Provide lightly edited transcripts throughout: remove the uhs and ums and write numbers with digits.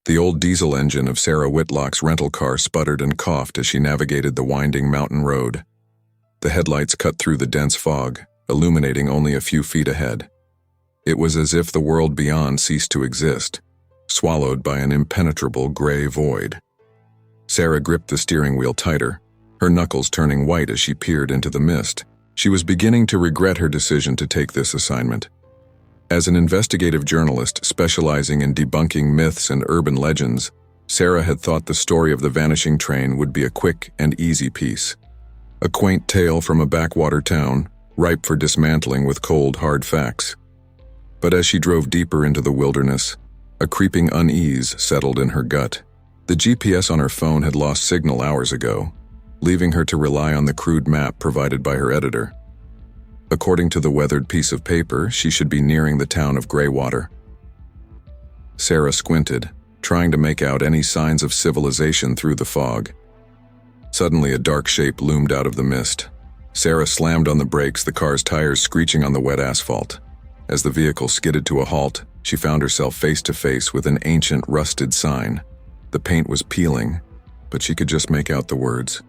The old diesel engine of Sarah Whitlock's rental car sputtered and coughed as she navigated the winding mountain road. The headlights cut through the dense fog, illuminating only a few feet ahead. It was as if the world beyond ceased to exist, swallowed by an impenetrable gray void. Sarah gripped the steering wheel tighter, her knuckles turning white as she peered into the mist. She was beginning to regret her decision to take this assignment. As an investigative journalist specializing in debunking myths and urban legends, Sarah had thought the story of the Vanishing Train would be a quick and easy piece. A quaint tale from a backwater town, ripe for dismantling with cold, hard facts. But as she drove deeper into the wilderness, a creeping unease settled in her gut. The GPS on her phone had lost signal hours ago, leaving her to rely on the crude map provided by her editor. According to the weathered piece of paper, she should be nearing the town of Graywater. Sarah squinted, trying to make out any signs of civilization through the fog. Suddenly, a dark shape loomed out of the mist. Sarah slammed on the brakes, the car's tires screeching on the wet asphalt. As the vehicle skidded to a halt, she found herself face to face with an ancient, rusted sign. The paint was peeling, but she could just make out the words.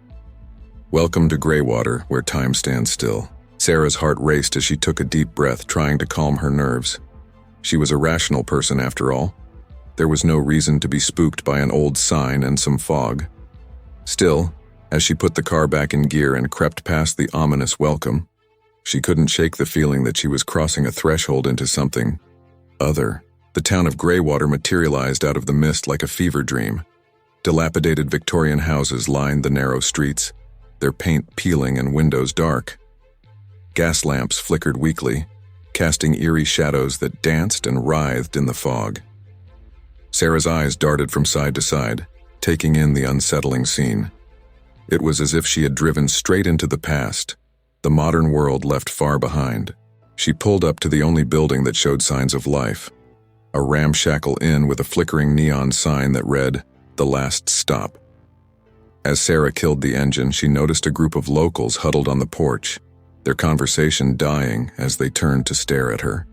"Welcome to Graywater, where time stands still." Sarah's heart raced as she took a deep breath, trying to calm her nerves. She was a rational person after all. There was no reason to be spooked by an old sign and some fog. Still, as she put the car back in gear and crept past the ominous welcome, she couldn't shake the feeling that she was crossing a threshold into something other. The town of Graywater materialized out of the mist like a fever dream. Dilapidated Victorian houses lined the narrow streets, their paint peeling and windows dark. Gas lamps flickered weakly, casting eerie shadows that danced and writhed in the fog. Sarah's eyes darted from side to side, taking in the unsettling scene. It was as if she had driven straight into the past, the modern world left far behind. She pulled up to the only building that showed signs of life, a ramshackle inn with a flickering neon sign that read, "The Last Stop." As Sarah killed the engine, she noticed a group of locals huddled on the porch, their conversation dying as they turned to stare at her.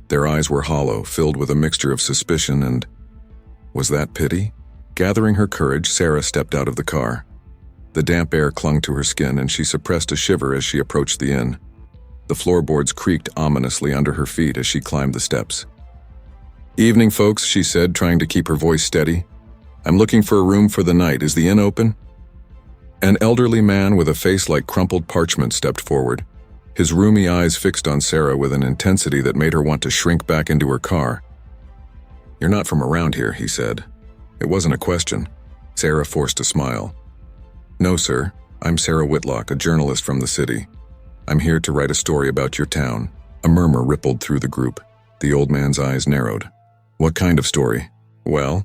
Their eyes were hollow, filled with a mixture of suspicion and, was that pity? Gathering her courage, Sarah stepped out of the car. The damp air clung to her skin and she suppressed a shiver as she approached the inn. The floorboards creaked ominously under her feet as she climbed the steps. "Evening, folks," she said, trying to keep her voice steady. "I'm looking for a room for the night. Is the inn open?" An elderly man with a face like crumpled parchment stepped forward, his rheumy eyes fixed on Sarah with an intensity that made her want to shrink back into her car. "You're not from around here," he said. It wasn't a question. Sarah forced a smile. "No, sir. I'm Sarah Whitlock, a journalist from the city. I'm here to write a story about your town." A murmur rippled through the group. The old man's eyes narrowed. "What kind of story?" "Well,"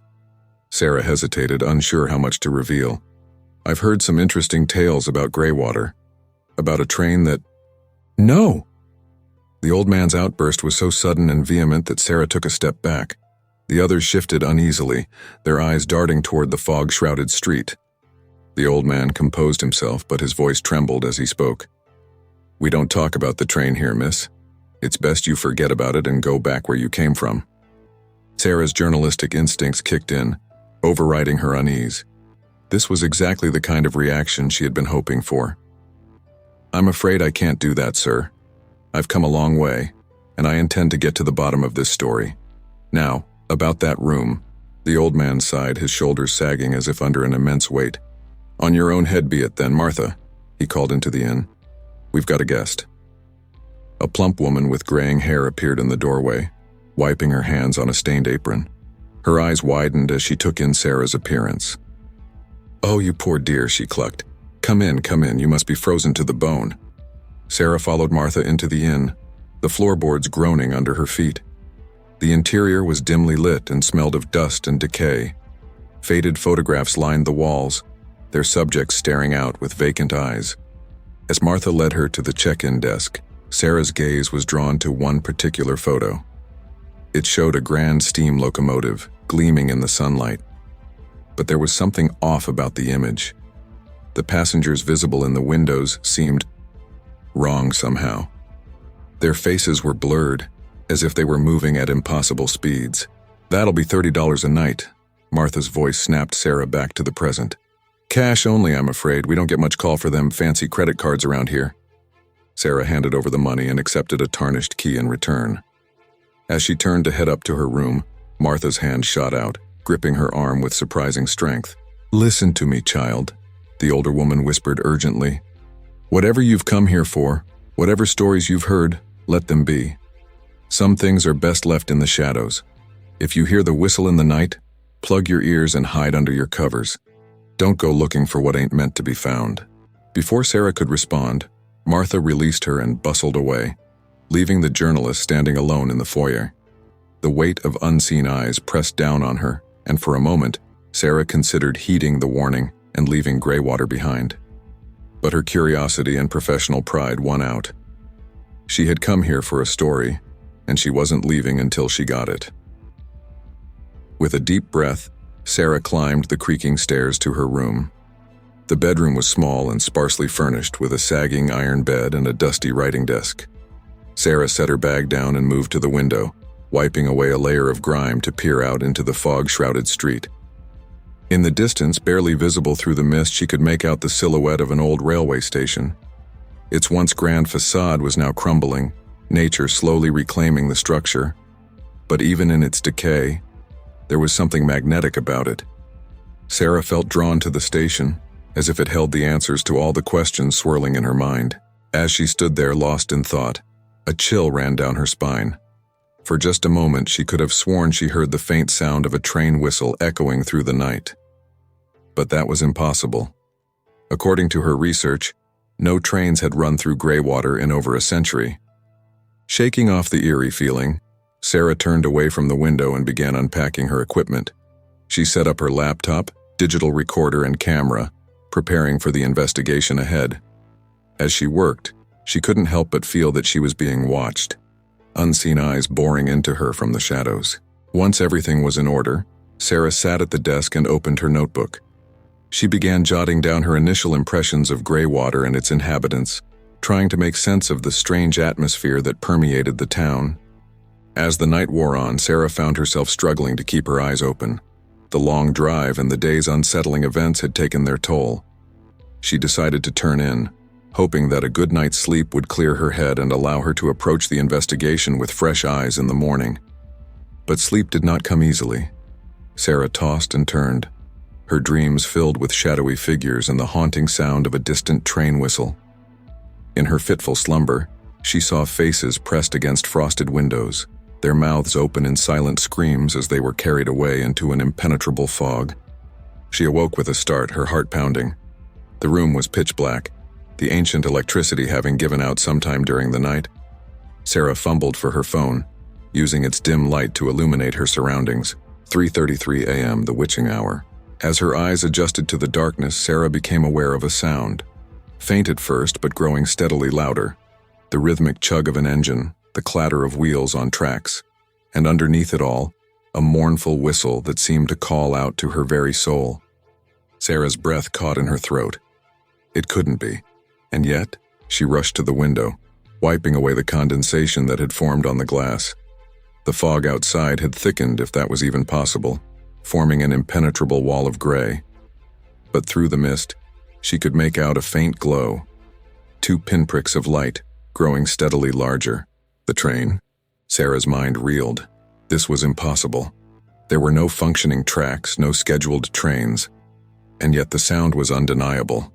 Sarah hesitated, unsure how much to reveal. "I've heard some interesting tales about Graywater. About a train that—" "No!" The old man's outburst was so sudden and vehement that Sarah took a step back. The others shifted uneasily, their eyes darting toward the fog-shrouded street. The old man composed himself, but his voice trembled as he spoke. "We don't talk about the train here, miss. It's best you forget about it and go back where you came from." Sarah's journalistic instincts kicked in, overriding her unease. This was exactly the kind of reaction she had been hoping for. "I'm afraid I can't do that, sir. I've come a long way, and I intend to get to the bottom of this story. Now, about that room." The old man sighed, his shoulders sagging as if under an immense weight. "On your own head be it then, Martha," he called into the inn. "We've got a guest." A plump woman with graying hair appeared in the doorway, wiping her hands on a stained apron. Her eyes widened as she took in Sarah's appearance. "Oh, you poor dear," she clucked. Come in, you must be frozen to the bone." Sarah followed Martha into the inn, the floorboards groaning under her feet. The interior was dimly lit and smelled of dust and decay. Faded photographs lined the walls, their subjects staring out with vacant eyes. As Martha led her to the check-in desk, Sarah's gaze was drawn to one particular photo. It showed a grand steam locomotive, gleaming in the sunlight. But there was something off about the image. The passengers visible in the windows seemed wrong somehow. Their faces were blurred, as if they were moving at impossible speeds. "That'll be $30 a night," Martha's voice snapped Sarah back to the present. Cash only, I'm afraid. We don't get much call for them fancy credit cards around here. Sarah handed over the money and accepted a tarnished key in return. As she turned to head up to her room, Martha's hand shot out, gripping her arm with surprising strength. Listen to me, child, the older woman whispered urgently. Whatever you've come here for, whatever stories you've heard, let them be. Some things are best left in the shadows. If you hear the whistle in the night, plug your ears and hide under your covers. Don't go looking for what ain't meant to be found. Before Sarah could respond, Martha released her and bustled away, leaving the journalist standing alone in the foyer. The weight of unseen eyes pressed down on her, and for a moment, Sarah considered heeding the warning and leaving Graywater behind. But her curiosity and professional pride won out. She had come here for a story, and she wasn't leaving until she got it. With a deep breath, Sarah climbed the creaking stairs to her room. The bedroom was small and sparsely furnished with a sagging iron bed and a dusty writing desk. Sarah set her bag down and moved to the window, wiping away a layer of grime to peer out into the fog-shrouded street. In the distance, barely visible through the mist, she could make out the silhouette of an old railway station. Its once grand facade was now crumbling, nature slowly reclaiming the structure. But even in its decay, there was something magnetic about it. Sarah felt drawn to the station, as if it held the answers to all the questions swirling in her mind. As she stood there lost in thought, a chill ran down her spine. For just a moment, she could have sworn she heard the faint sound of a train whistle echoing through the night. But that was impossible. According to her research, no trains had run through Graywater in over a century. Shaking off the eerie feeling, Sarah turned away from the window and began unpacking her equipment. She set up her laptop, digital recorder, and camera, preparing for the investigation ahead. As she worked, she couldn't help but feel that she was being watched, unseen eyes boring into her from the shadows. Once everything was in order, Sarah sat at the desk and opened her notebook. She began jotting down her initial impressions of Graywater and its inhabitants, trying to make sense of the strange atmosphere that permeated the town. As the night wore on, Sarah found herself struggling to keep her eyes open. The long drive and the day's unsettling events had taken their toll. She decided to turn in, hoping that a good night's sleep would clear her head and allow her to approach the investigation with fresh eyes in the morning. But sleep did not come easily. Sarah tossed and turned, her dreams filled with shadowy figures and the haunting sound of a distant train whistle. In her fitful slumber, she saw faces pressed against frosted windows, their mouths open in silent screams as they were carried away into an impenetrable fog. She awoke with a start, her heart pounding. The room was pitch black, the ancient electricity having given out sometime during the night. Sarah fumbled for her phone, using its dim light to illuminate her surroundings. 3:33 a.m., the witching hour. As her eyes adjusted to the darkness, Sarah became aware of a sound. Faint at first, but growing steadily louder. The rhythmic chug of an engine, the clatter of wheels on tracks, and underneath it all, a mournful whistle that seemed to call out to her very soul. Sarah's breath caught in her throat. It couldn't be, and yet, she rushed to the window, wiping away the condensation that had formed on the glass. The fog outside had thickened, if that was even possible, forming an impenetrable wall of gray. But through the mist, she could make out a faint glow. 2 pinpricks of light, growing steadily larger. The train? Sarah's mind reeled. This was impossible. There were no functioning tracks, no scheduled trains, and yet the sound was undeniable.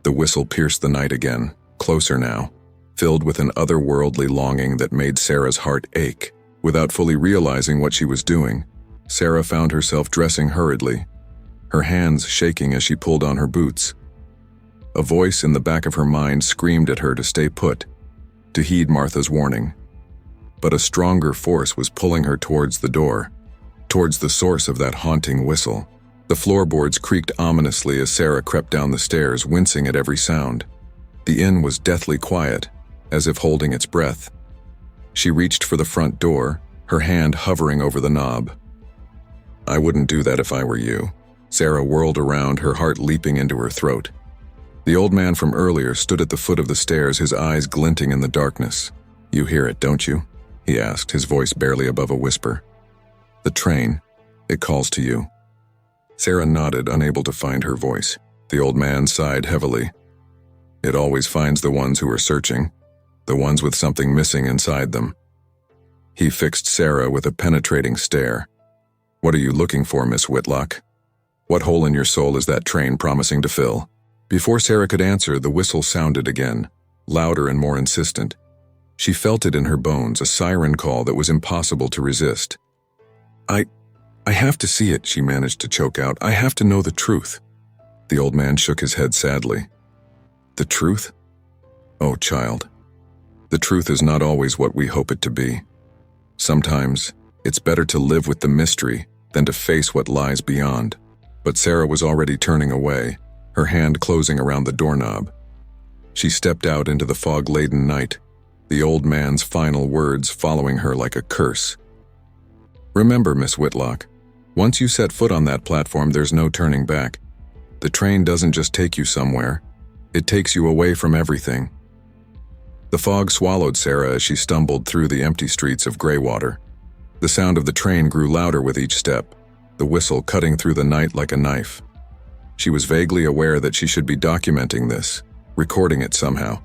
The whistle pierced the night again, closer now, filled with an otherworldly longing that made Sarah's heart ache. Without fully realizing what she was doing, Sarah found herself dressing hurriedly, her hands shaking as she pulled on her boots. A voice in the back of her mind screamed at her to stay put, to heed Martha's warning. But a stronger force was pulling her towards the door, towards the source of that haunting whistle. The floorboards creaked ominously as Sarah crept down the stairs, wincing at every sound. The inn was deathly quiet, as if holding its breath. She reached for the front door, her hand hovering over the knob. "I wouldn't do that if I were you." Sarah whirled around, her heart leaping into her throat. The old man from earlier stood at the foot of the stairs, his eyes glinting in the darkness. "You hear it, don't you?" he asked, his voice barely above a whisper. "The train. It calls to you." Sarah nodded, unable to find her voice. The old man sighed heavily. It always finds the ones who are searching, the ones with something missing inside them. He fixed Sarah with a penetrating stare. What are you looking for, Miss Whitlock? What hole in your soul is that train promising to fill? Before Sarah could answer, the whistle sounded again, louder and more insistent. She felt it in her bones, a siren call that was impossible to resist. I have to see it, she managed to choke out. I have to know the truth. The old man shook his head sadly. The truth? Oh, child. The truth is not always what we hope it to be. Sometimes, it's better to live with the mystery than to face what lies beyond. But Sarah was already turning away, her hand closing around the doorknob. She stepped out into the fog-laden night, the old man's final words following her like a curse. Remember, Miss Whitlock, once you set foot on that platform, there's no turning back. The train doesn't just take you somewhere, it takes you away from everything. The fog swallowed Sarah as she stumbled through the empty streets of Graywater. The sound of the train grew louder with each step, the whistle cutting through the night like a knife. She was vaguely aware that she should be documenting this, recording it somehow.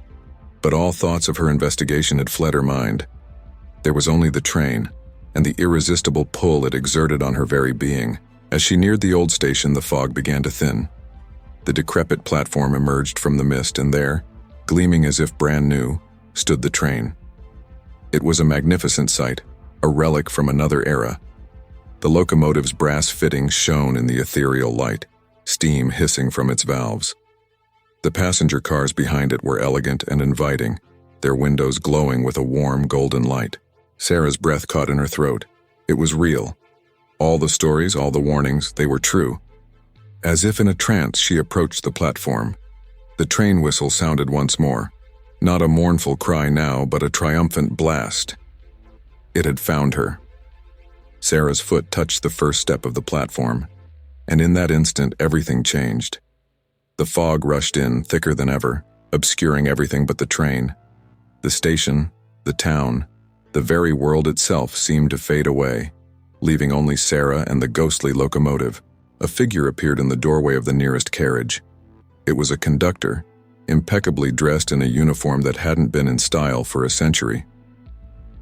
But all thoughts of her investigation had fled her mind. There was only the train, and the irresistible pull it exerted on her very being. As she neared the old station, the fog began to thin. The decrepit platform emerged from the mist, and there, gleaming as if brand new, stood the train. It was a magnificent sight, a relic from another era. The locomotive's brass fittings shone in the ethereal light, steam hissing from its valves. The passenger cars behind it were elegant and inviting, their windows glowing with a warm golden light. Sarah's breath caught in her throat. It was real. All the stories, all the warnings, they were true. As if in a trance, she approached the platform. The train whistle sounded once more. Not a mournful cry now, but a triumphant blast. It had found her. Sarah's foot touched the first step of the platform, and in that instant, everything changed. The fog rushed in, thicker than ever, obscuring everything but the train. The station, the town, the very world itself seemed to fade away, leaving only Sarah and the ghostly locomotive. A figure appeared in the doorway of the nearest carriage. It was a conductor, impeccably dressed in a uniform that hadn't been in style for a century.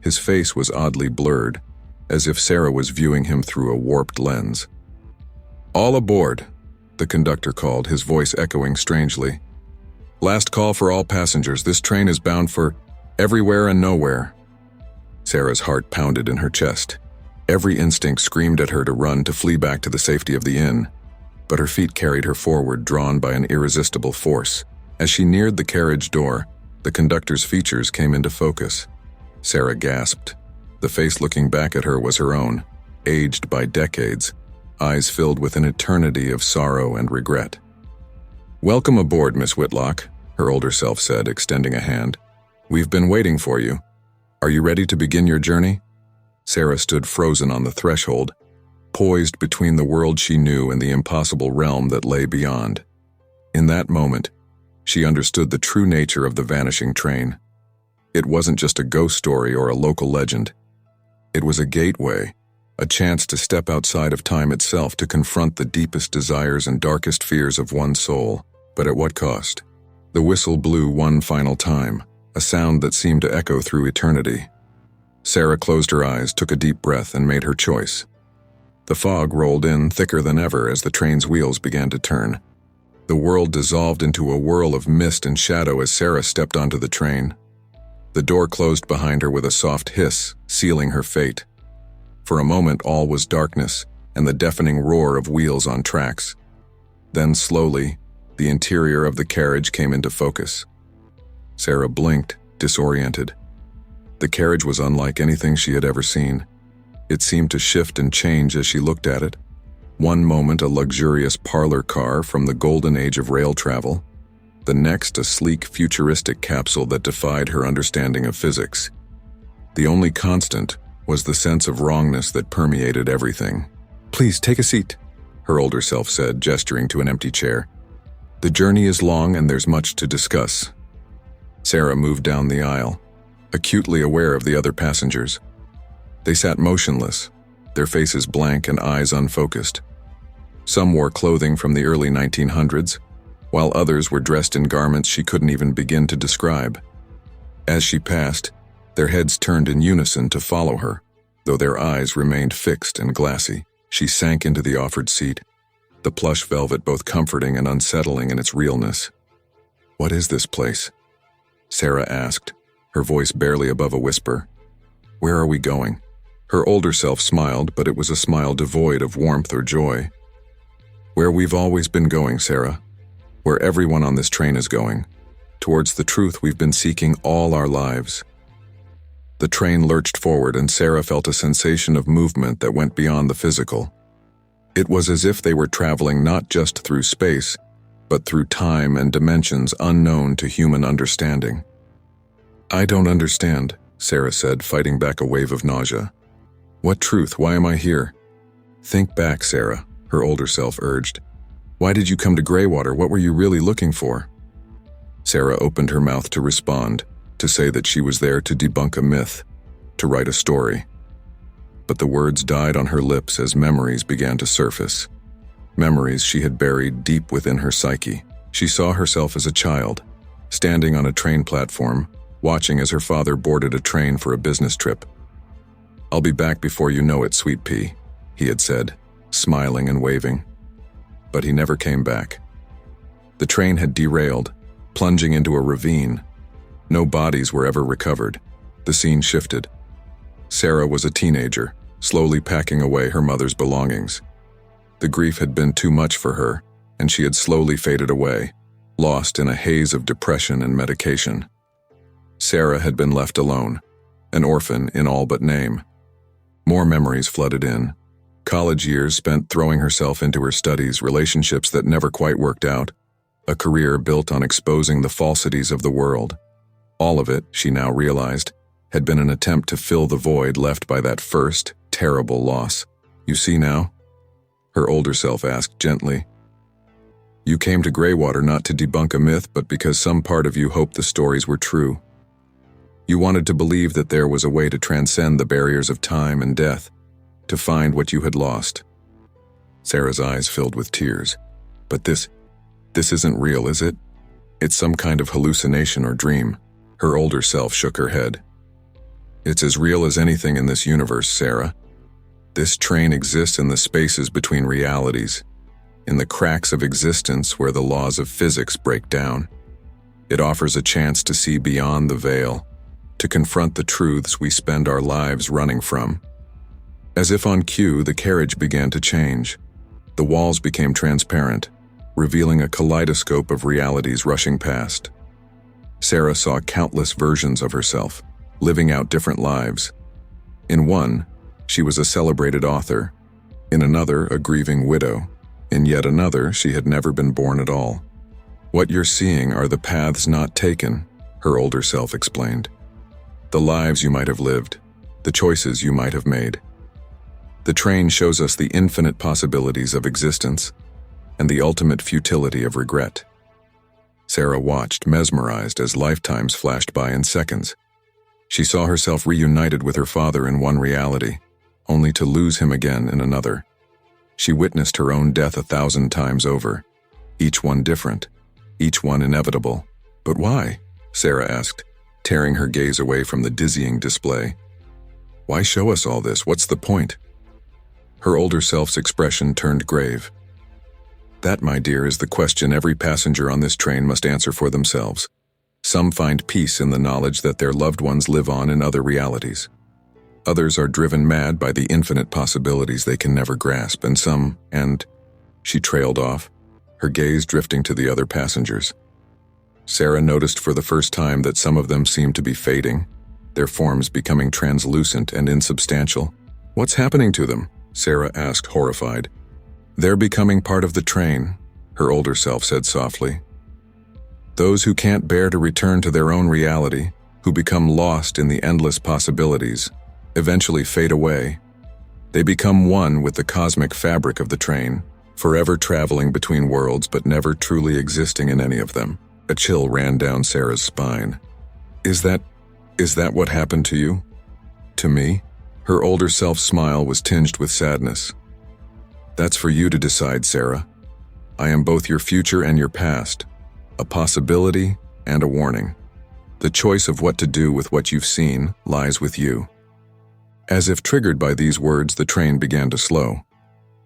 His face was oddly blurred, as if Sarah was viewing him through a warped lens. "All aboard," the conductor called, his voice echoing strangely. "Last call for all passengers. This train is bound for everywhere and nowhere." Sarah's heart pounded in her chest. Every instinct screamed at her to run, to flee back to the safety of the inn. But her feet carried her forward, drawn by an irresistible force. As she neared the carriage door, the conductor's features came into focus. Sarah gasped. The face looking back at her was her own, aged by decades, eyes filled with an eternity of sorrow and regret. "Welcome aboard, Miss Whitlock," her older self said, extending a hand. "We've been waiting for you. Are you ready to begin your journey?" Sarah stood frozen on the threshold, poised between the world she knew and the impossible realm that lay beyond. In that moment, she understood the true nature of the vanishing train. It wasn't just a ghost story or a local legend. It was a gateway, a chance to step outside of time itself, to confront the deepest desires and darkest fears of one's soul. But at what cost? The whistle blew one final time, a sound that seemed to echo through eternity. Sarah closed her eyes, took a deep breath, and made her choice. The fog rolled in thicker than ever as the train's wheels began to turn. The world dissolved into a whirl of mist and shadow as Sarah stepped onto the train. The door closed behind her with a soft hiss, sealing her fate. For a moment, all was darkness and the deafening roar of wheels on tracks. Then slowly, the interior of the carriage came into focus. Sarah blinked, disoriented. The carriage was unlike anything she had ever seen. It seemed to shift and change as she looked at it. One moment, a luxurious parlor car from the golden age of rail travel. The next, a sleek, futuristic capsule that defied her understanding of physics. The only constant was the sense of wrongness that permeated everything. "Please take a seat," her older self said, gesturing to an empty chair. "The journey is long and there's much to discuss." Sarah moved down the aisle, acutely aware of the other passengers. They sat motionless, their faces blank and eyes unfocused. Some wore clothing from the early 1900s, while others were dressed in garments she couldn't even begin to describe. As she passed, their heads turned in unison to follow her, though their eyes remained fixed and glassy. She sank into the offered seat, the plush velvet both comforting and unsettling in its realness. "What is this place?" Sarah asked, her voice barely above a whisper. "Where are we going?" Her older self smiled, but it was a smile devoid of warmth or joy. "Where we've always been going, Sarah. Where everyone on this train is going. Towards the truth we've been seeking all our lives." The train lurched forward, and Sarah felt a sensation of movement that went beyond the physical. It was as if they were traveling not just through space, but through time and dimensions unknown to human understanding. "I don't understand," Sarah said, fighting back a wave of nausea. "What truth? Why am I here?" "Think back, Sarah," her older self urged. "Why did you come to Graywater? What were you really looking for?" Sarah opened her mouth to respond, to say that she was there to debunk a myth, to write a story. But the words died on her lips as memories began to surface. Memories she had buried deep within her psyche. She saw herself as a child, standing on a train platform, watching as her father boarded a train for a business trip. "I'll be back before you know it, sweet pea," he had said, smiling and waving. But he never came back. The train had derailed, plunging into a ravine. No bodies were ever recovered. The scene shifted. Sarah was a teenager, slowly packing away her mother's belongings. The grief had been too much for her, and she had slowly faded away, lost in a haze of depression and medication. Sarah had been left alone, an orphan in all but name. More memories flooded in. College years spent throwing herself into her studies, relationships that never quite worked out, a career built on exposing the falsities of the world. All of it, she now realized, had been an attempt to fill the void left by that first, terrible loss. "You see now?" her older self asked gently. "You came to Graywater not to debunk a myth, but because some part of you hoped the stories were true. You wanted to believe that there was a way to transcend the barriers of time and death, to find what you had lost." Sarah's eyes filled with tears. "But this isn't real, is it? It's some kind of hallucination or dream." Her older self shook her head. "It's as real as anything in this universe, Sarah. This train exists in the spaces between realities, in the cracks of existence where the laws of physics break down. It offers a chance to see beyond the veil, to confront the truths we spend our lives running from." As if on cue, the carriage began to change. The walls became transparent, revealing a kaleidoscope of realities rushing past. Sarah saw countless versions of herself, living out different lives. In one, she was a celebrated author. In another, a grieving widow. In yet another, she had never been born at all. "What you're seeing are the paths not taken," her older self explained. "The lives you might have lived, the choices you might have made. The train shows us the infinite possibilities of existence and the ultimate futility of regret." Sarah watched, mesmerized, as lifetimes flashed by in seconds. She saw herself reunited with her father in one reality, only to lose him again in another. She witnessed her own death 1,000 times over, each one different, each one inevitable. "But why?" Sarah asked, tearing her gaze away from the dizzying display. "Why show us all this? What's the point?" Her older self's expression turned grave. "That, my dear, is the question every passenger on this train must answer for themselves. Some find peace in the knowledge that their loved ones live on in other realities. Others are driven mad by the infinite possibilities they can never grasp, and some, and..." She trailed off, her gaze drifting to the other passengers. Sarah noticed for the first time that some of them seemed to be fading, their forms becoming translucent and insubstantial. "What's happening to them?" Sarah asked, horrified. "They're becoming part of the train," her older self said softly. "Those who can't bear to return to their own reality, who become lost in the endless possibilities, eventually fade away. They become one with the cosmic fabric of the train, forever traveling between worlds but never truly existing in any of them." A chill ran down Sarah's spine. Is that what happened to you? To me?" Her older self's smile was tinged with sadness. That's for you to decide, Sarah. I am both your future and your past, a possibility and a warning. The choice of what to do with what you've seen lies with you. As if triggered by these words, the train began to slow.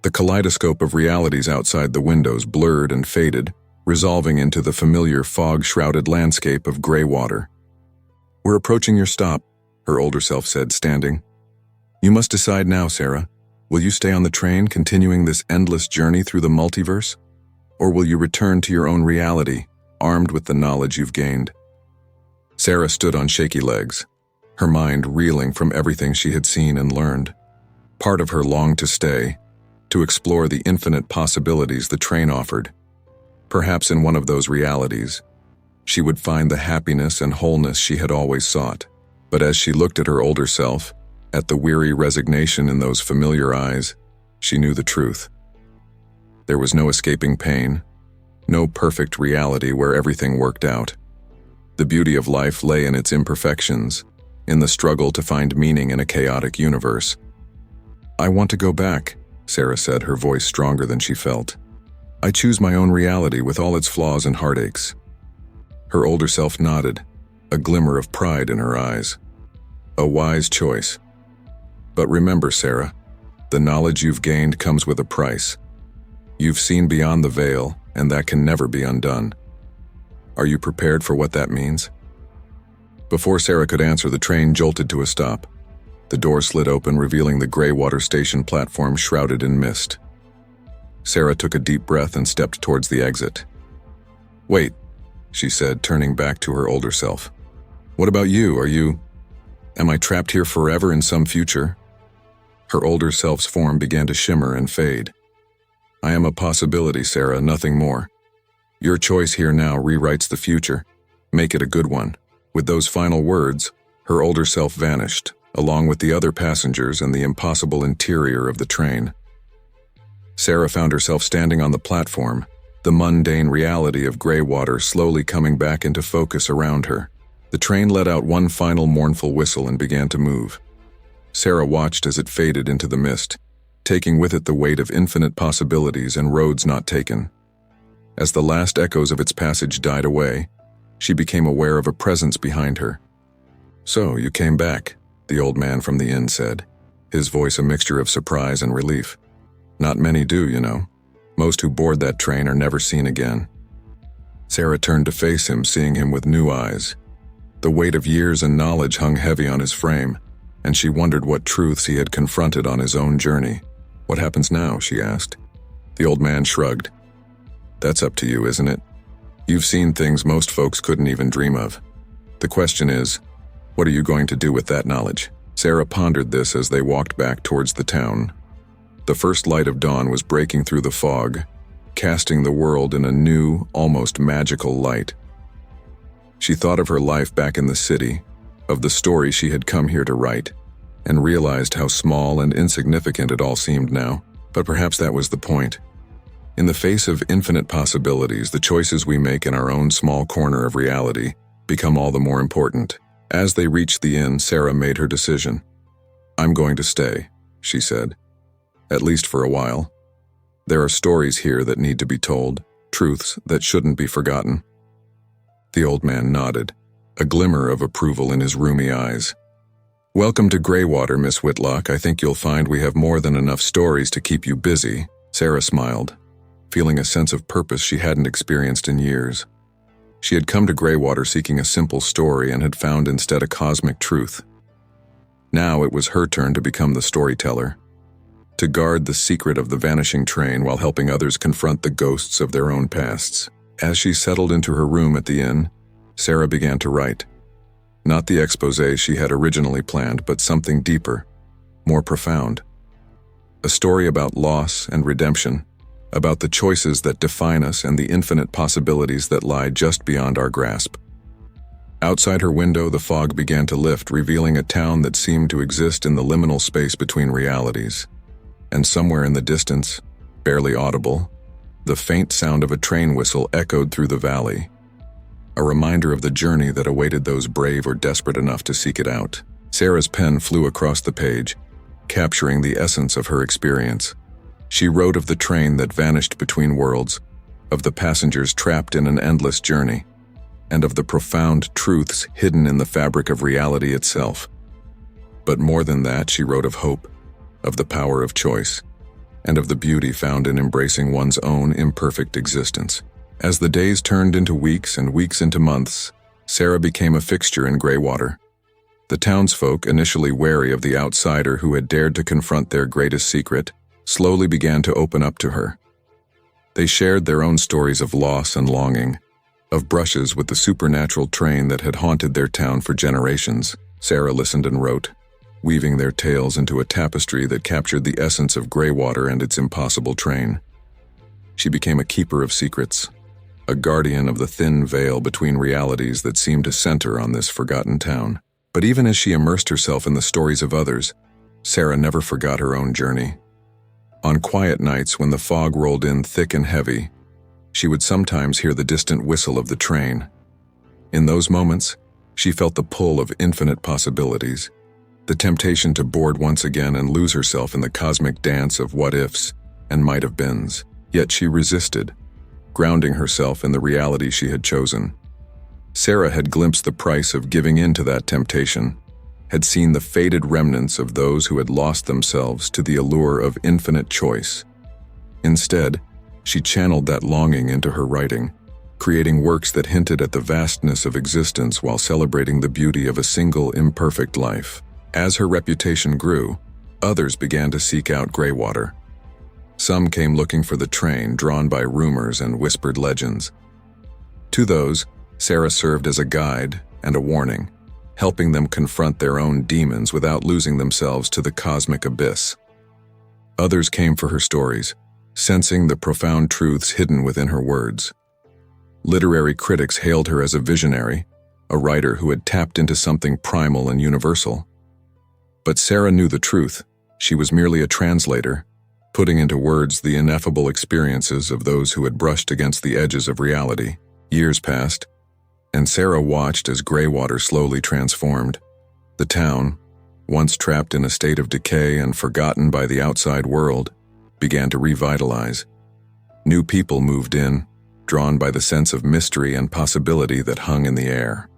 The kaleidoscope of realities outside the windows blurred and faded, resolving into the familiar fog-shrouded landscape of Graywater. "We're approaching your stop," her older self said, standing. "You must decide now, Sarah. Will you stay on the train, continuing this endless journey through the multiverse? Or will you return to your own reality, armed with the knowledge you've gained?" Sarah stood on shaky legs, her mind reeling from everything she had seen and learned. Part of her longed to stay, to explore the infinite possibilities the train offered. Perhaps in one of those realities, she would find the happiness and wholeness she had always sought. But as she looked at her older self, at the weary resignation in those familiar eyes, she knew the truth. There was no escaping pain, no perfect reality where everything worked out. The beauty of life lay in its imperfections, in the struggle to find meaning in a chaotic universe. "I want to go back," Sarah said, her voice stronger than she felt. "I choose my own reality with all its flaws and heartaches." Her older self nodded, a glimmer of pride in her eyes. "A wise choice. But remember, Sarah, the knowledge you've gained comes with a price. You've seen beyond the veil, and that can never be undone. Are you prepared for what that means?" Before Sarah could answer, the train jolted to a stop. The door slid open, revealing the Graywater station platform shrouded in mist. Sarah took a deep breath and stepped towards the exit. "Wait," she said, turning back to her older self. "What about you? Am I trapped here forever in some future?" Her older self's form began to shimmer and fade. "I am a possibility, Sarah, nothing more. Your choice here now rewrites the future. Make it a good one." With those final words, her older self vanished, along with the other passengers and the impossible interior of the train. Sarah found herself standing on the platform, the mundane reality of Graywater slowly coming back into focus around her. The train let out one final mournful whistle and began to move. Sarah watched as it faded into the mist, taking with it the weight of infinite possibilities and roads not taken. As the last echoes of its passage died away, she became aware of a presence behind her. "So, you came back," the old man from the inn said, his voice a mixture of surprise and relief. "Not many do, you know. Most who board that train are never seen again." Sarah turned to face him, seeing him with new eyes. The weight of years and knowledge hung heavy on his frame, and she wondered what truths he had confronted on his own journey. "What happens now?" she asked. The old man shrugged. "That's up to you, isn't it? You've seen things most folks couldn't even dream of. The question is, what are you going to do with that knowledge?" Sarah pondered this as they walked back towards the town. The first light of dawn was breaking through the fog, casting the world in a new, almost magical light. She thought of her life back in the city, of the story she had come here to write, and realized how small and insignificant it all seemed now. But perhaps that was the point. In the face of infinite possibilities, the choices we make in our own small corner of reality become all the more important. As they reached the inn, Sarah made her decision. "I'm going to stay," she said. "At least for a while. There are stories here that need to be told, truths that shouldn't be forgotten." The old man nodded, a glimmer of approval in his rheumy eyes. "Welcome to Graywater, Miss Whitlock. I think you'll find we have more than enough stories to keep you busy." Sarah smiled, feeling a sense of purpose she hadn't experienced in years. She had come to Graywater seeking a simple story and had found instead a cosmic truth. Now it was her turn to become the storyteller, to guard the secret of the vanishing train while helping others confront the ghosts of their own pasts. As she settled into her room at the inn, Sarah began to write. Not the exposé she had originally planned, but something deeper, more profound. A story about loss and redemption, about the choices that define us and the infinite possibilities that lie just beyond our grasp. Outside her window, the fog began to lift, revealing a town that seemed to exist in the liminal space between realities. And somewhere in the distance, barely audible, the faint sound of a train whistle echoed through the valley, a reminder of the journey that awaited those brave or desperate enough to seek it out. Sarah's pen flew across the page, capturing the essence of her experience. She wrote of the train that vanished between worlds, of the passengers trapped in an endless journey, and of the profound truths hidden in the fabric of reality itself. But more than that, she wrote of hope, of the power of choice, and of the beauty found in embracing one's own imperfect existence. As the days turned into weeks and weeks into months, Sarah became a fixture in Graywater. The townsfolk, initially wary of the outsider who had dared to confront their greatest secret, slowly began to open up to her. They shared their own stories of loss and longing, of brushes with the supernatural train that had haunted their town for generations. Sarah listened and wrote, weaving their tales into a tapestry that captured the essence of Graywater and its impossible train. She became a keeper of secrets, a guardian of the thin veil between realities that seemed to center on this forgotten town. But even as she immersed herself in the stories of others, Sarah never forgot her own journey. On quiet nights when the fog rolled in thick and heavy, she would sometimes hear the distant whistle of the train. In those moments, she felt the pull of infinite possibilities, the temptation to board once again and lose herself in the cosmic dance of what-ifs and might-have-beens. Yet she resisted, grounding herself in the reality she had chosen. Sarah had glimpsed the price of giving in to that temptation, had seen the faded remnants of those who had lost themselves to the allure of infinite choice. Instead, she channeled that longing into her writing, creating works that hinted at the vastness of existence while celebrating the beauty of a single imperfect life. As her reputation grew, others began to seek out Graywater. Some came looking for the train, drawn by rumors and whispered legends. To those, Sarah served as a guide and a warning, helping them confront their own demons without losing themselves to the cosmic abyss. Others came for her stories, sensing the profound truths hidden within her words. Literary critics hailed her as a visionary, a writer who had tapped into something primal and universal. But Sarah knew the truth. She was merely a translator, putting into words the ineffable experiences of those who had brushed against the edges of reality. Years passed, and Sarah watched as Graywater slowly transformed. The town, once trapped in a state of decay and forgotten by the outside world, began to revitalize. New people moved in, drawn by the sense of mystery and possibility that hung in the air.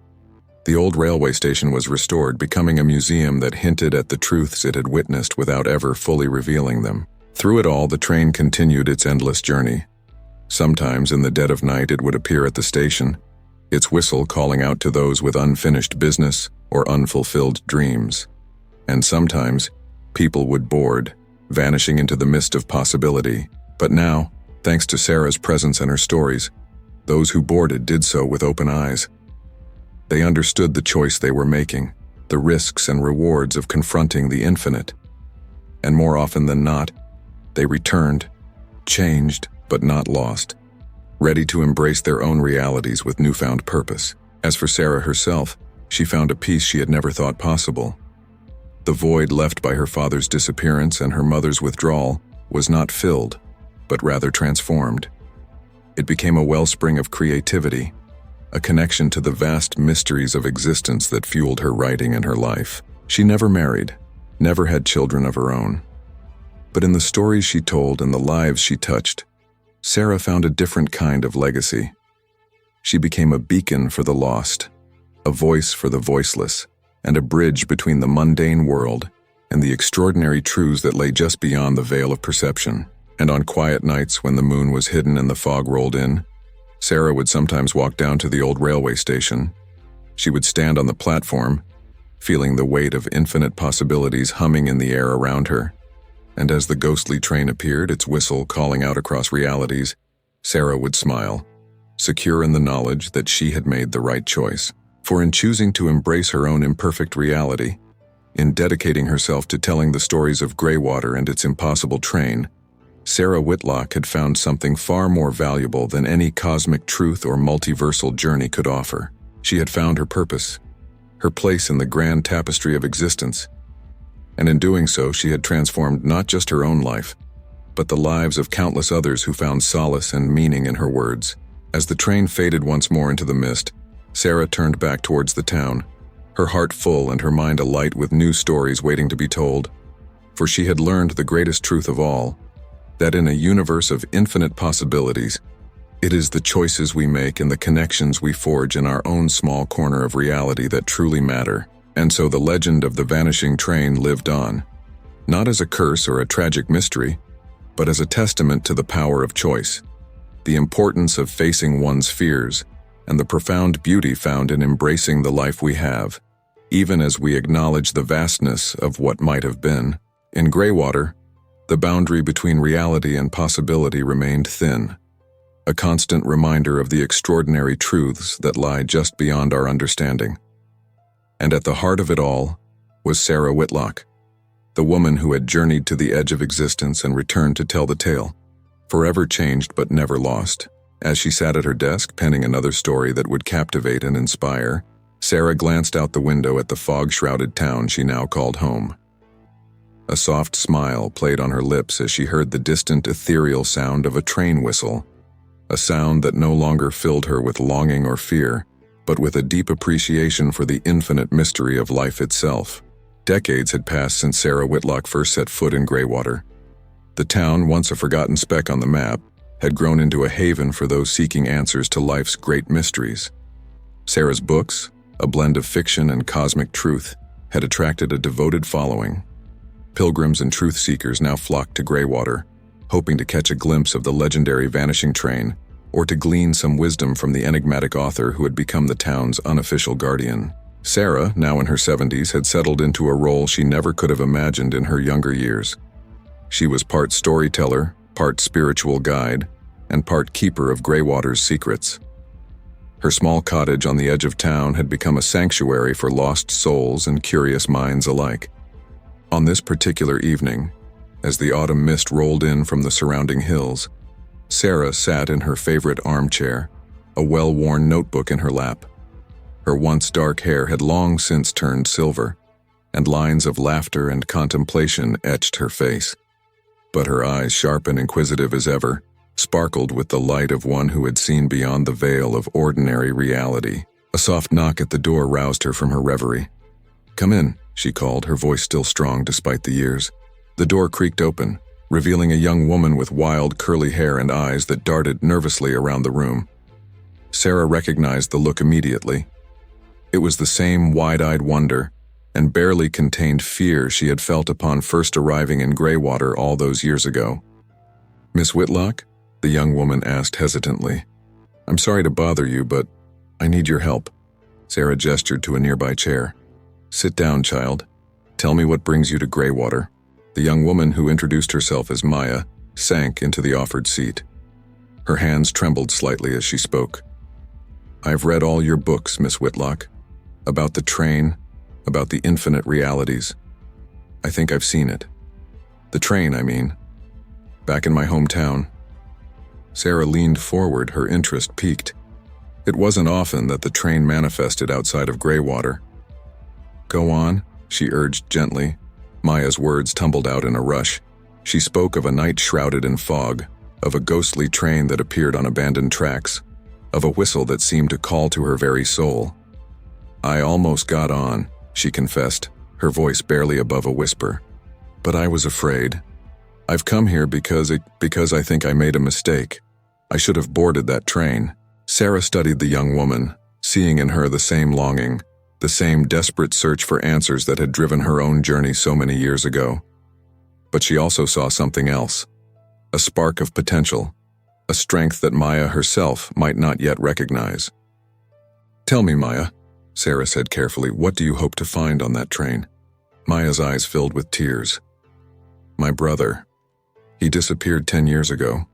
The old railway station was restored, becoming a museum that hinted at the truths it had witnessed without ever fully revealing them. Through it all, the train continued its endless journey. Sometimes in the dead of night it would appear at the station, its whistle calling out to those with unfinished business or unfulfilled dreams. And sometimes, people would board, vanishing into the mist of possibility. But now, thanks to Sarah's presence and her stories, those who boarded did so with open eyes. They understood the choice they were making, the risks and rewards of confronting the infinite. And more often than not, they returned, changed but not lost, ready to embrace their own realities with newfound purpose. As for Sarah herself, she found a peace she had never thought possible. The void left by her father's disappearance and her mother's withdrawal was not filled, but rather transformed. It became a wellspring of creativity, a connection to the vast mysteries of existence that fueled her writing and her life. She never married, never had children of her own. But in the stories she told and the lives she touched, Sarah found a different kind of legacy. She became a beacon for the lost, a voice for the voiceless, and a bridge between the mundane world and the extraordinary truths that lay just beyond the veil of perception. And on quiet nights when the moon was hidden and the fog rolled in, Sarah would sometimes walk down to the old railway station. She would stand on the platform, feeling the weight of infinite possibilities humming in the air around her. And as the ghostly train appeared, its whistle calling out across realities, Sarah would smile, secure in the knowledge that she had made the right choice. For in choosing to embrace her own imperfect reality, in dedicating herself to telling the stories of Graywater and its impossible train, Sarah Whitlock had found something far more valuable than any cosmic truth or multiversal journey could offer. She had found her purpose, her place in the grand tapestry of existence. And in doing so, she had transformed not just her own life, but the lives of countless others who found solace and meaning in her words. As the train faded once more into the mist, Sarah turned back towards the town, her heart full and her mind alight with new stories waiting to be told. For she had learned the greatest truth of all: that in a universe of infinite possibilities, it is the choices we make and the connections we forge in our own small corner of reality that truly matter. And so the legend of the vanishing train lived on, not as a curse or a tragic mystery, but as a testament to the power of choice, the importance of facing one's fears, and the profound beauty found in embracing the life we have, even as we acknowledge the vastness of what might have been. In Graywater, the boundary between reality and possibility remained thin, a constant reminder of the extraordinary truths that lie just beyond our understanding. And at the heart of it all was Sarah Whitlock, the woman who had journeyed to the edge of existence and returned to tell the tale, forever changed but never lost. As she sat at her desk penning another story that would captivate and inspire, Sarah glanced out the window at the fog-shrouded town she now called home. A soft smile played on her lips as she heard the distant ethereal sound of a train whistle, a sound that no longer filled her with longing or fear, but with a deep appreciation for the infinite mystery of life itself. Decades had passed since Sarah Whitlock first set foot in Graywater. The town, once a forgotten speck on the map, had grown into a haven for those seeking answers to life's great mysteries. Sarah's books, a blend of fiction and cosmic truth, had attracted a devoted following. Pilgrims and truth-seekers now flocked to Graywater, hoping to catch a glimpse of the legendary Vanishing Train, or to glean some wisdom from the enigmatic author who had become the town's unofficial guardian. Sarah, now in her 70s, had settled into a role she never could have imagined in her younger years. She was part storyteller, part spiritual guide, and part keeper of Graywater's secrets. Her small cottage on the edge of town had become a sanctuary for lost souls and curious minds alike. On this particular evening, as the autumn mist rolled in from the surrounding hills, Sarah sat in her favorite armchair, a well-worn notebook in her lap. Her once dark hair had long since turned silver, and lines of laughter and contemplation etched her face. But her eyes, sharp and inquisitive as ever, sparkled with the light of one who had seen beyond the veil of ordinary reality. A soft knock at the door roused her from her reverie. "Come in," she called, her voice still strong despite the years. The door creaked open, revealing a young woman with wild, curly hair and eyes that darted nervously around the room. Sarah recognized the look immediately. It was the same wide-eyed wonder and barely contained fear she had felt upon first arriving in Graywater all those years ago. "Miss Whitlock?" the young woman asked hesitantly. "I'm sorry to bother you, but I need your help." Sarah gestured to a nearby chair. "Sit down, child. Tell me what brings you to Graywater." The young woman, who introduced herself as Maya, sank into the offered seat. Her hands trembled slightly as she spoke. "I've read all your books, Miss Whitlock. About the train, about the infinite realities. I think I've seen it. The train, I mean. Back in my hometown." Sarah leaned forward, her interest piqued. It wasn't often that the train manifested outside of Graywater. "Go on," she urged gently. Maya's words tumbled out in a rush. She spoke of a night shrouded in fog, of a ghostly train that appeared on abandoned tracks, of a whistle that seemed to call to her very soul. "I almost got on," she confessed, her voice barely above a whisper. "But I was afraid. I've come here because I think I made a mistake. I should have boarded that train." Sarah studied the young woman, seeing in her the same longing, the same desperate search for answers that had driven her own journey so many years ago. But she also saw something else, a spark of potential, a strength that Maya herself might not yet recognize. "Tell me, Maya," Sarah said carefully, "what do you hope to find on that train?" Maya's eyes filled with tears. "My brother. He disappeared 10 years ago.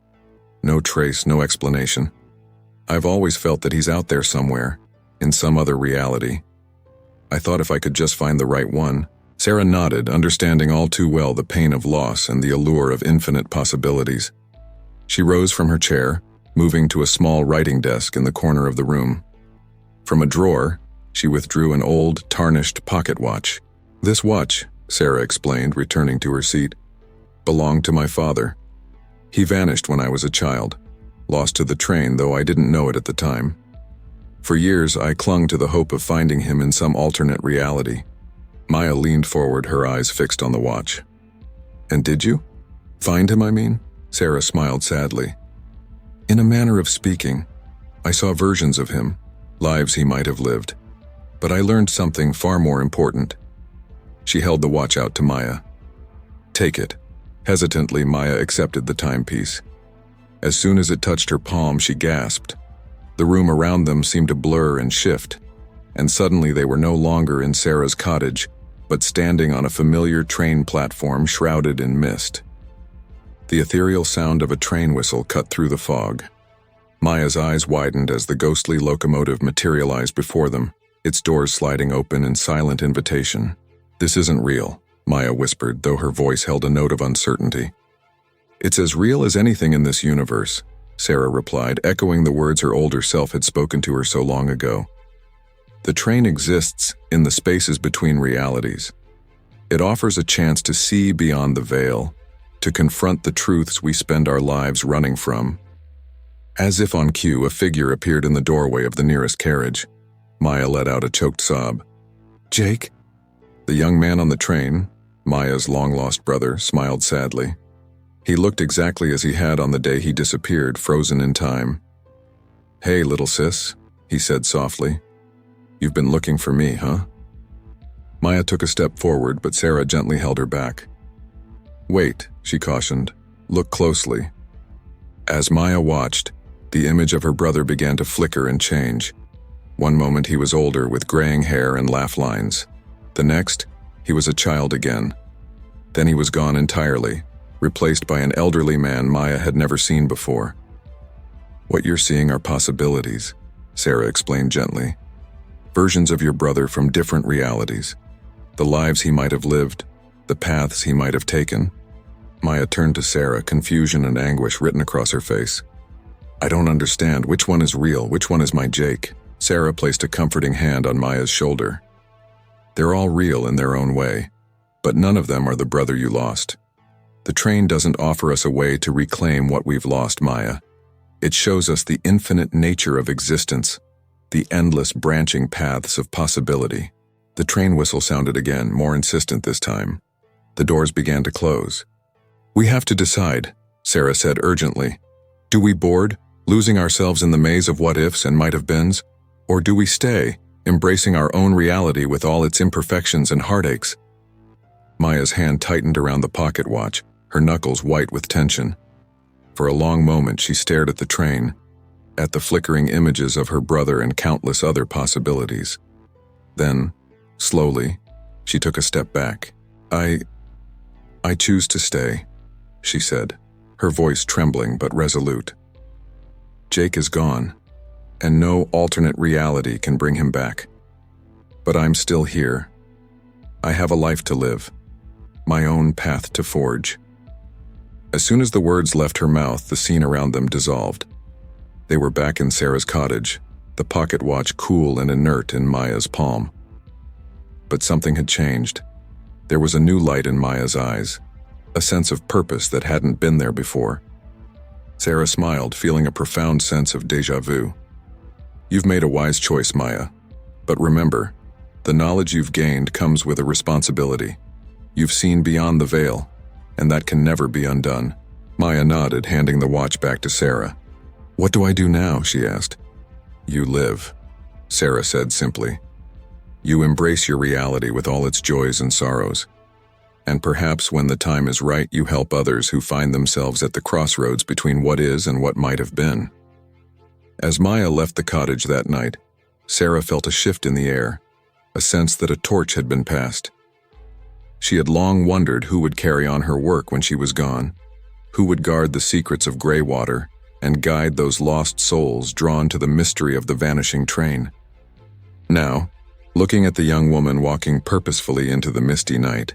No trace, no explanation. I've always felt that he's out there somewhere, in some other reality. I thought if I could just find the right one." Sarah nodded, understanding all too well the pain of loss and the allure of infinite possibilities. She rose from her chair, moving to a small writing desk in the corner of the room. From a drawer, she withdrew an old, tarnished pocket watch. "This watch," Sarah explained, returning to her seat, "belonged to my father. He vanished when I was a child, lost to the train, though I didn't know it at the time. For years, I clung to the hope of finding him in some alternate reality." Maya leaned forward, her eyes fixed on the watch. "And did you? Find him, I mean?" Sarah smiled sadly. In a manner of speaking, I saw versions of him, lives he might have lived. But I learned something far more important. She held the watch out to Maya. Take it. Hesitantly, Maya accepted the timepiece. As soon as it touched her palm, she gasped. The room around them seemed to blur and shift, and suddenly they were no longer in Sarah's cottage, but standing on a familiar train platform shrouded in mist. The ethereal sound of a train whistle cut through the fog. Maya's eyes widened as the ghostly locomotive materialized before them, its doors sliding open in silent invitation. This isn't real, Maya whispered, though her voice held a note of uncertainty. It's as real as anything in this universe, Sarah replied, echoing the words her older self had spoken to her so long ago. The train exists in the spaces between realities. It offers a chance to see beyond the veil, to confront the truths we spend our lives running from. As if on cue, a figure appeared in the doorway of the nearest carriage. Maya let out a choked sob. Jake? The young man on the train, Maya's long-lost brother, smiled sadly. He looked exactly as he had on the day he disappeared, frozen in time. Hey, little sis, he said softly. You've been looking for me, huh? Maya took a step forward, but Sarah gently held her back. Wait, she cautioned. Look closely. As Maya watched, the image of her brother began to flicker and change. One moment he was older, with graying hair and laugh lines. The next, he was a child again. Then he was gone entirely, replaced by an elderly man Maya had never seen before. What you're seeing are possibilities, Sarah explained gently. Versions of your brother from different realities. The lives he might have lived, the paths he might have taken. Maya turned to Sarah, confusion and anguish written across her face. I don't understand. Which one is real? Which one is my Jake? Sarah placed a comforting hand on Maya's shoulder. They're all real in their own way, but none of them are the brother you lost. The train doesn't offer us a way to reclaim what we've lost, Maya. It shows us the infinite nature of existence, the endless branching paths of possibility. The train whistle sounded again, more insistent this time. The doors began to close. We have to decide, Sarah said urgently. Do we board, losing ourselves in the maze of what-ifs and might-have-beens? Or do we stay, embracing our own reality with all its imperfections and heartaches? Maya's hand tightened around the pocket watch, her knuckles white with tension. For a long moment she stared at the train, at the flickering images of her brother and countless other possibilities. Then, slowly, she took a step back. I choose to stay, she said, her voice trembling but resolute. Jake is gone, and no alternate reality can bring him back. But I'm still here. I have a life to live, my own path to forge. As soon as the words left her mouth, the scene around them dissolved. They were back in Sarah's cottage, the pocket watch cool and inert in Maya's palm. But something had changed. There was a new light in Maya's eyes, a sense of purpose that hadn't been there before. Sarah smiled, feeling a profound sense of déjà vu. You've made a wise choice, Maya. But remember, the knowledge you've gained comes with a responsibility. You've seen beyond the veil, and that can never be undone. Maya nodded, handing the watch back to Sarah. What do I do now? She asked. You live, Sarah said simply. You embrace your reality with all its joys and sorrows. And perhaps when the time is right, you help others who find themselves at the crossroads between what is and what might have been. As Maya left the cottage that night, Sarah felt a shift in the air, a sense that a torch had been passed. She had long wondered who would carry on her work when she was gone, who would guard the secrets of Graywater and guide those lost souls drawn to the mystery of the vanishing train. Now, looking at the young woman walking purposefully into the misty night,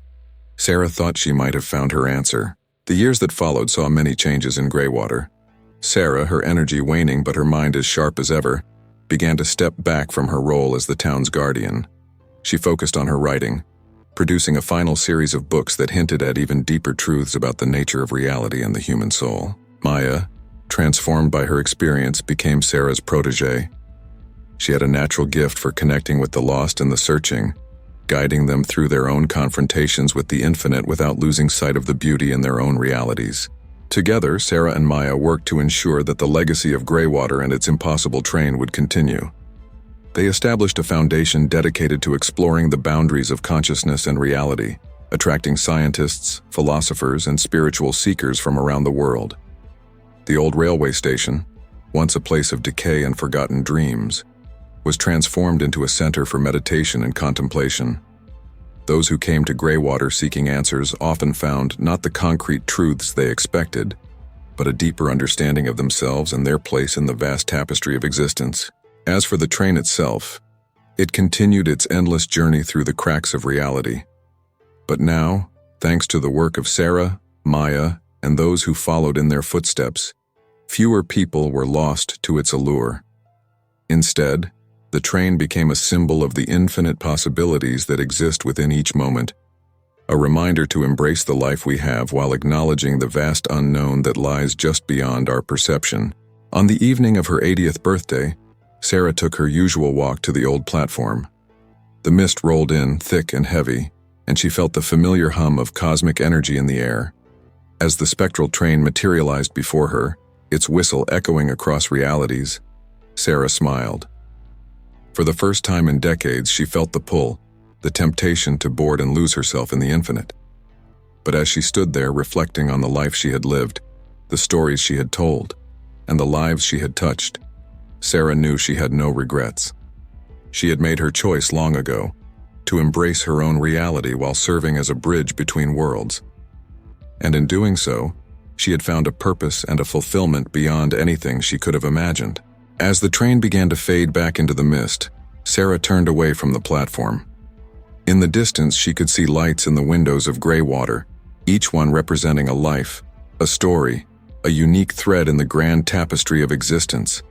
Sarah thought she might have found her answer. The years that followed saw many changes in Graywater. Sarah, her energy waning but her mind as sharp as ever, began to step back from her role as the town's guardian. She focused on her writing, producing a final series of books that hinted at even deeper truths about the nature of reality and the human soul. Maya, transformed by her experience, became Sarah's protégée. She had a natural gift for connecting with the lost and the searching, guiding them through their own confrontations with the infinite without losing sight of the beauty in their own realities. Together, Sarah and Maya worked to ensure that the legacy of Graywater and its impossible train would continue. They established a foundation dedicated to exploring the boundaries of consciousness and reality, attracting scientists, philosophers, and spiritual seekers from around the world. The old railway station, once a place of decay and forgotten dreams, was transformed into a center for meditation and contemplation. Those who came to Graywater seeking answers often found not the concrete truths they expected, but a deeper understanding of themselves and their place in the vast tapestry of existence. As for the train itself, it continued its endless journey through the cracks of reality. But now, thanks to the work of Sarah, Maya, and those who followed in their footsteps, fewer people were lost to its allure. Instead, the train became a symbol of the infinite possibilities that exist within each moment, a reminder to embrace the life we have while acknowledging the vast unknown that lies just beyond our perception. On the evening of her 80th birthday, Sarah took her usual walk to the old platform. The mist rolled in, thick and heavy, and she felt the familiar hum of cosmic energy in the air. As the spectral train materialized before her, its whistle echoing across realities, Sarah smiled. For the first time in decades, she felt the pull, the temptation to board and lose herself in the infinite. But as she stood there reflecting on the life she had lived, the stories she had told, and the lives she had touched, Sarah knew she had no regrets. She had made her choice long ago, to embrace her own reality while serving as a bridge between worlds. And in doing so, she had found a purpose and a fulfillment beyond anything she could have imagined. As the train began to fade back into the mist, Sarah turned away from the platform. In the distance, she could see lights in the windows of Graywater, each one representing a life, a story, a unique thread in the grand tapestry of existence.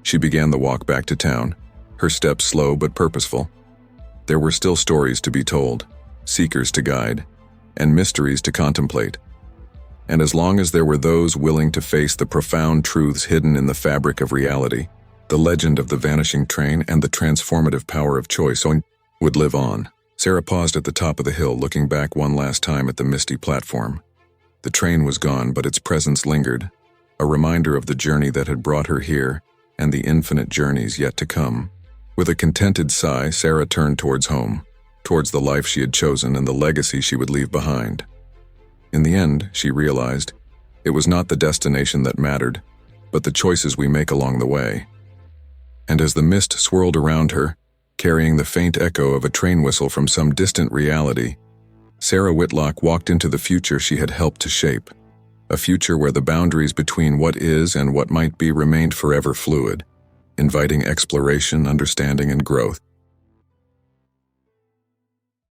She began the walk back to town, her steps slow but purposeful. There were still stories to be told, seekers to guide, and mysteries to contemplate. And as long as there were those willing to face the profound truths hidden in the fabric of reality, the legend of the vanishing train and the transformative power of choice would live on. Sarah paused at the top of the hill, looking back one last time at the misty platform. The train was gone, but its presence lingered, a reminder of the journey that had brought her here and the infinite journeys yet to come. With a contented sigh, Sarah turned towards home, towards the life she had chosen and the legacy she would leave behind. In the end, she realized, it was not the destination that mattered, but the choices we make along the way. And as the mist swirled around her, carrying the faint echo of a train whistle from some distant reality, Sarah Whitlock walked into the future she had helped to shape, a future where the boundaries between what is and what might be remained forever fluid, inviting exploration, understanding, and growth.